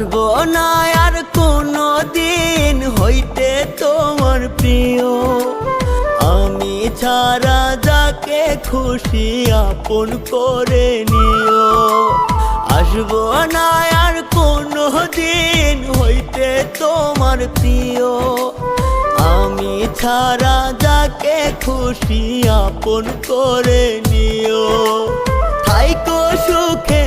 আসবো না আর কোনো দিন হইতে তোমার প্রিয়। আমি ছাড়া যাকে খুশি আপন করে নিও। আসবো না আর কোনো দিন হইতে তোমার প্রিয়। আমি ছাড়া যাকে খুশি আপন করে নিও। থাইকো সুখে